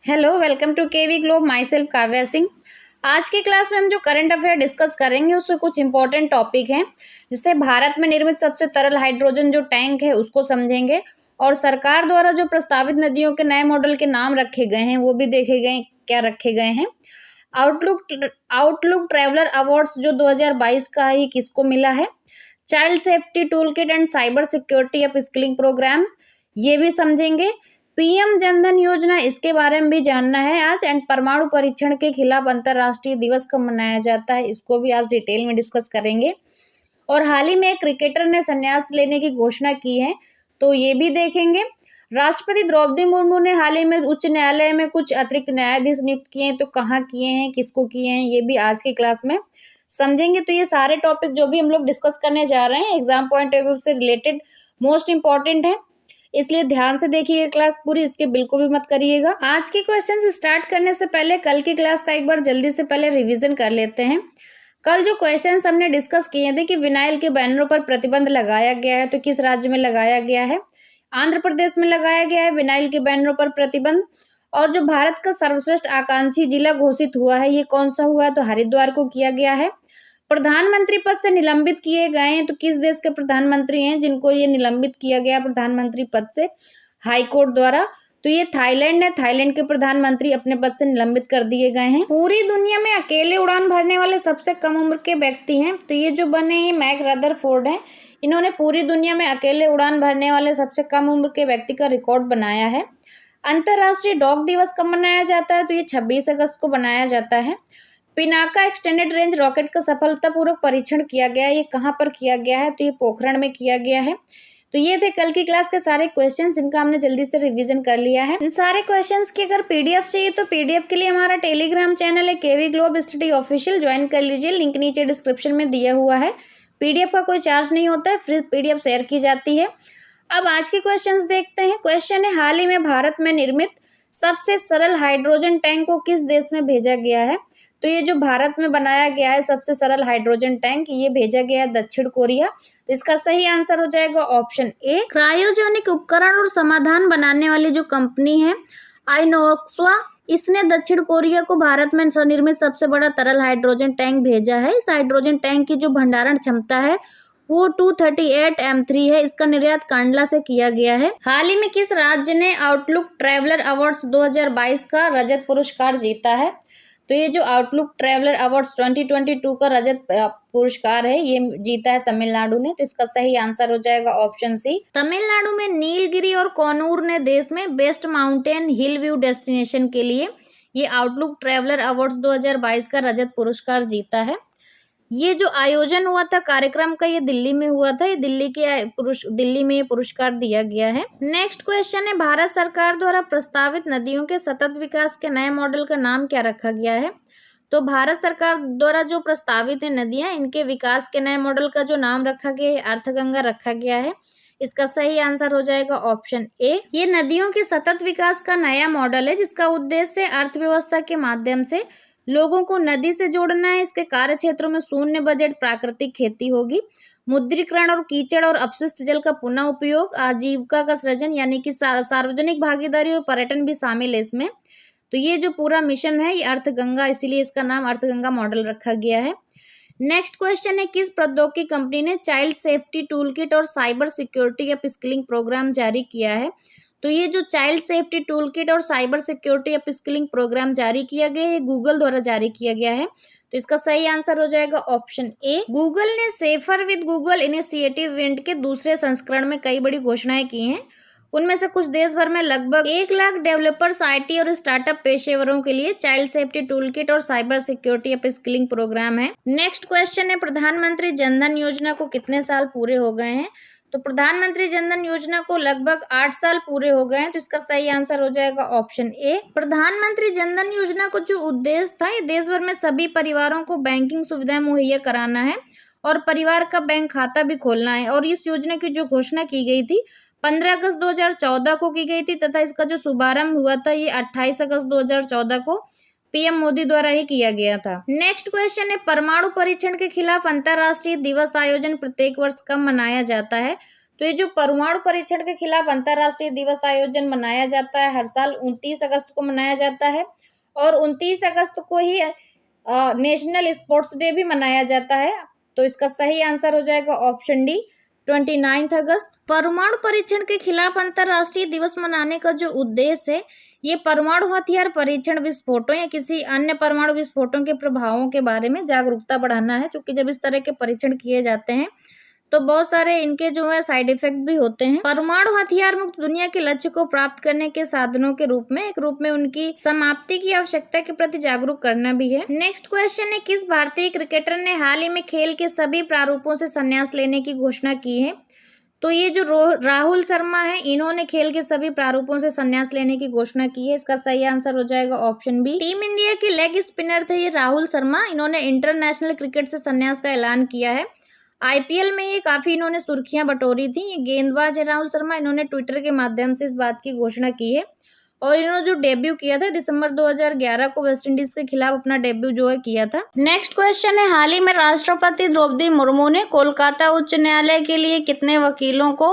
Hello, welcome to KV Globe. My self Kavya Singh. आज की class में हम जो करंट अफेयर डिस्कस करेंगे उससे कुछ इंपॉर्टेंट टॉपिक हैं, जिससे भारत में निर्मित सबसे तरल हाइड्रोजन जो टैंक है उसको समझेंगे और सरकार द्वारा जो प्रस्तावित नदियों के नए मॉडल के नाम रखे गए हैं वो भी देखे गए क्या रखे गए हैं। आउटलुक ट्रैवलर अवार्ड्स जो 2022 का है ये किसको मिला है। Child safety tool kit and cyber security up skilling programme ये भी समझेंगे। पीएम जनधन योजना इसके बारे में भी जानना है आज। एंड परमाणु परीक्षण के खिलाफ अंतर्राष्ट्रीय दिवस कब मनाया जाता है इसको भी आज डिटेल में डिस्कस करेंगे। और हाल ही में एक क्रिकेटर ने संन्यास लेने की घोषणा की है तो ये भी देखेंगे। राष्ट्रपति द्रौपदी मुर्मू ने हाल ही में उच्च न्यायालय में कुछ अतिरिक्त न्यायाधीश नियुक्त किए हैं, तो कहाँ किए हैं, किसको किए हैं, ये भी आज की क्लास में समझेंगे। तो ये सारे टॉपिक जो भी हम लोग डिस्कस करने जा रहे हैं एग्जाम पॉइंट ऑफ व्यू से रिलेटेड मोस्ट इंपॉर्टेंट है, इसलिए ध्यान से देखिए क्लास पूरी, इसके बिल्कुल भी मत करिएगा। आज के क्वेश्चन स्टार्ट करने से पहले कल की क्लास का एक बार जल्दी से पहले रिवीजन कर लेते हैं। कल जो क्वेश्चन हमने डिस्कस किए थे कि विनाइल के बैनरों पर प्रतिबंध लगाया गया है, तो किस राज्य में लगाया गया है। आंध्र प्रदेश में लगाया गया है विनाइल के बैनरों पर प्रतिबंध। और जो भारत का सर्वश्रेष्ठ आकांक्षी जिला घोषित हुआ है ये कौन सा हुआ है, तो हरिद्वार को किया गया है। प्रधानमंत्री पद से निलंबित किए गए हैं, तो किस देश के प्रधानमंत्री हैं जिनको ये निलंबित किया गया प्रधानमंत्री पद से हाईकोर्ट द्वारा, तो ये थाईलैंड है। थाईलैंड के प्रधानमंत्री अपने पद से निलंबित कर दिए गए हैं। पूरी दुनिया में अकेले उड़ान भरने वाले सबसे कम उम्र के व्यक्ति हैं, तो ये जो बने हैं मैक रदरफोर्ड हैं। इन्होंने पूरी दुनिया में अकेले उड़ान भरने वाले सबसे कम उम्र के व्यक्ति का रिकॉर्ड बनाया है। अंतर्राष्ट्रीय डॉग दिवस कब मनाया जाता है, तो ये 26 अगस्त को मनाया जाता है। पिनाका एक्सटेंडेड रेंज रॉकेट का सफलतापूर्वक परीक्षण किया गया है, ये कहाँ पर किया गया है, तो ये पोखरण में किया गया है। तो ये थे कल की क्लास के सारे क्वेश्चंस जिनका हमने जल्दी से रिवीजन कर लिया है। इन सारे क्वेश्चंस की अगर पीडीएफ चाहिए तो पीडीएफ के लिए हमारा टेलीग्राम चैनल है केवी ग्लोब स्टडी ऑफिशियल, ज्वाइन कर लीजिए, लिंक नीचे डिस्क्रिप्शन में दिया हुआ है। पीडीएफ का कोई चार्ज नहीं होता है, फ्री पीडीएफ शेयर की जाती है। अब आज के क्वेश्चंस देखते हैं। क्वेश्चन है, हाल ही में भारत में निर्मित सबसे सरल हाइड्रोजन टैंक को किस देश में भेजा गया है। तो ये जो भारत में बनाया गया है सबसे सरल हाइड्रोजन टैंक ये भेजा गया है दक्षिण कोरिया। तो इसका सही आंसर हो जाएगा ऑप्शन ए। क्रायोजेनिक उपकरण और समाधान बनाने वाली जो कंपनी है आइनोक्सवा, इसने दक्षिण कोरिया को भारत में निर्मित सबसे बड़ा तरल हाइड्रोजन टैंक भेजा है। इस हाइड्रोजन टैंक की जो भंडारण क्षमता है वो 238 M3 है। इसका निर्यात कांडला से किया गया है। हाल ही में किस राज्य ने आउटलुक ट्रैवलर अवार्ड्स 2022 का रजत पुरस्कार जीता है। तो ये जो आउटलुक ट्रैवलर अवार्ड्स 2022 का रजत पुरस्कार है ये जीता है तमिलनाडु ने। तो इसका सही आंसर हो जाएगा ऑप्शन सी। तमिलनाडु में नीलगिरी और कोनूर ने देश में बेस्ट माउंटेन हिल व्यू डेस्टिनेशन के लिए ये आउटलुक ट्रैवलर अवार्ड्स 2022 का रजत पुरस्कार जीता है। ये जो आयोजन हुआ था कार्यक्रम का ये दिल्ली में हुआ था। ये दिल्ली में ये पुरस्कार दिया गया है। नेक्स्ट क्वेश्चन है, भारत सरकार द्वारा प्रस्तावित नदियों के सतत विकास के नए मॉडल का नाम क्या रखा गया है। तो भारत सरकार द्वारा जो प्रस्तावित है नदियां इनके विकास के नए मॉडल का जो नाम रखा गया है अर्थगंगा रखा गया है। इसका सही आंसर हो जाएगा ऑप्शन ए। ये नदियों के सतत विकास का नया मॉडल है जिसका उद्देश्य अर्थव्यवस्था के माध्यम से लोगों को नदी से जोड़ना है। इसके कार्य क्षेत्रों में शून्य बजट प्राकृतिक खेती होगी, मुद्रीकरण और कीचड़ और अपशिष्ट जल का पुनः उपयोग, आजीविका का सृजन यानी कि सार्वजनिक भागीदारी और पर्यटन भी शामिल है इसमें। तो ये जो पूरा मिशन है ये अर्थगंगा, इसीलिए इसका नाम अर्थगंगा मॉडल रखा गया है। नेक्स्ट क्वेश्चन है, किस प्रौद्योगिकी कंपनी ने चाइल्ड सेफ्टी टूल किट और cyber security up skilling programme जारी किया है। तो ये जो चाइल्ड सेफ्टी टूल किट और cyber security up skilling programme जारी किया गया है ये गूगल द्वारा जारी किया गया है। तो इसका सही आंसर हो जाएगा ऑप्शन ए। गूगल ने safer with Google initiative event के दूसरे संस्करण में कई बड़ी घोषणाएं की हैं। उनमें से कुछ देश भर में लगभग 1 लाख डेवलपर्स, आईटी और स्टार्टअप पेशेवरों के लिए चाइल्ड सेफ्टी टूल किट और cyber security up skilling programme है। नेक्स्ट क्वेश्चन है, प्रधानमंत्री जनधन योजना को कितने साल पूरे हो गए हैं। तो प्रधानमंत्री जनधन योजना को लगभग 8 साल पूरे हो गए हैं। तो इसका सही आंसर हो जाएगा ऑप्शन ए। प्रधानमंत्री जनधन योजना को जो उद्देश्य था ये देश भर में सभी परिवारों को बैंकिंग सुविधाएं मुहैया कराना है और परिवार का बैंक खाता भी खोलना है। और इस योजना की जो घोषणा की गई थी 15 अगस्त 2014 को की गई थी तथा इसका जो शुभारंभ हुआ था ये 28 अगस्त 2014 को पीएम मोदी द्वारा ही किया गया था। नेक्स्ट क्वेश्चन है, परमाणु परीक्षण के खिलाफ अंतर्राष्ट्रीय दिवस आयोजन प्रत्येक वर्ष कब मनाया जाता है। तो ये जो परमाणु परीक्षण के खिलाफ अंतर्राष्ट्रीय दिवस आयोजन मनाया जाता है हर साल 29 अगस्त को मनाया जाता है, और 29 अगस्त को ही नेशनल स्पोर्ट्स डे भी मनाया जाता है। तो इसका सही आंसर हो जाएगा ऑप्शन डी 29 अगस्त। परमाणु परीक्षण के खिलाफ अंतर्राष्ट्रीय दिवस मनाने का जो उद्देश्य है, ये परमाणु हथियार परीक्षण, विस्फोटों या किसी अन्य परमाणु विस्फोटों के प्रभावों के बारे में जागरूकता बढ़ाना है, क्योंकि जब इस तरह के परीक्षण किए जाते हैं तो बहुत सारे इनके जो है साइड इफेक्ट भी होते हैं। परमाणु हथियार मुक्त दुनिया के लक्ष्य को प्राप्त करने के साधनों के रूप में उनकी समाप्ति की आवश्यकता के प्रति जागरूक करना भी है। नेक्स्ट क्वेश्चन है, किस भारतीय क्रिकेटर ने हाल ही में खेल के सभी प्रारूपों से संन्यास लेने की घोषणा की है? तो ये जो राहुल शर्मा है, इन्होंने खेल के सभी प्रारूपों से संन्यास लेने की घोषणा की है। इसका सही आंसर हो जाएगा ऑप्शन बी। टीम इंडिया के लेग स्पिनर थे ये राहुल शर्मा, इन्होंने इंटरनेशनल क्रिकेट से संन्यास का ऐलान किया है। आईपीएल में ये काफी इन्होंने सुर्खियां बटोरी थी। ये गेंदबाज है राहुल शर्मा, इन्होंने ट्विटर के माध्यम से इस बात की घोषणा की है, और इन्होंने जो डेब्यू किया था दिसंबर 2011 को वेस्ट इंडीज के खिलाफ अपना डेब्यू जो है किया था। नेक्स्ट क्वेश्चन है, हाल ही में राष्ट्रपति द्रौपदी मुर्मू ने कोलकाता उच्च न्यायालय के लिए कितने वकीलों को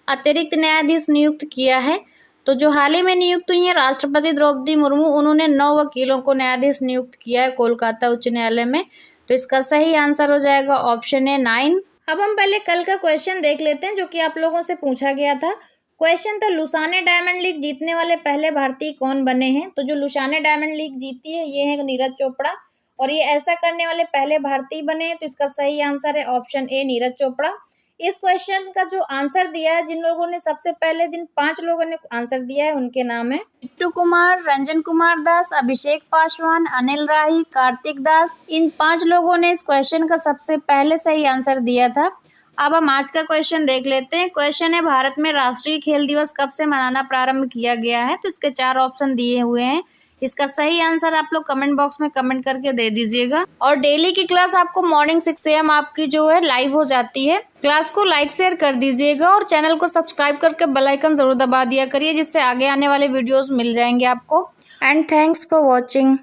अतिरिक्त न्यायाधीश नियुक्त किया है? तो जो हाल ही में नियुक्त हुई है राष्ट्रपति द्रौपदी मुर्मू, उन्होंने 9 वकीलों को न्यायाधीश नियुक्त किया है कोलकाता उच्च न्यायालय में। तो इसका सही आंसर हो जाएगा ऑप्शन ए 9। अब हम पहले कल का क्वेश्चन देख लेते हैं जो कि आप लोगों से पूछा गया था। क्वेश्चन था, लुसाने डायमंड लीग जीतने वाले पहले भारतीय कौन बने हैं? तो जो लुसाने डायमंड लीग जीती है ये है नीरज चोपड़ा, और ये ऐसा करने वाले पहले भारतीय बने हैं। तो इसका सही आंसर है ऑप्शन ए नीरज चोपड़ा। इस क्वेश्चन का जो आंसर दिया है, जिन लोगों ने सबसे पहले, जिन 5 लोगों ने आंसर दिया है उनके नाम है बिट्टू कुमार, रंजन कुमार दास, अभिषेक पासवान, अनिल राही, कार्तिक दास। इन 5 लोगों ने इस क्वेश्चन का सबसे पहले सही आंसर दिया था। अब हम आज का क्वेश्चन देख लेते हैं। क्वेश्चन है, भारत में राष्ट्रीय खेल दिवस कब से मनाना प्रारंभ किया गया है? तो इसके 4 ऑप्शन दिए हुए हैं। इसका सही आंसर आप लोग कमेंट बॉक्स में कमेंट करके दे दीजिएगा। और डेली की क्लास आपको मॉर्निंग 6 AM आपकी जो है लाइव हो जाती है। क्लास को लाइक शेयर कर दीजिएगा और चैनल को सब्सक्राइब करके बेल आइकन जरूर दबा दिया करिए, जिससे आगे आने वाले वीडियोस मिल जाएंगे आपको। And thanks for watching.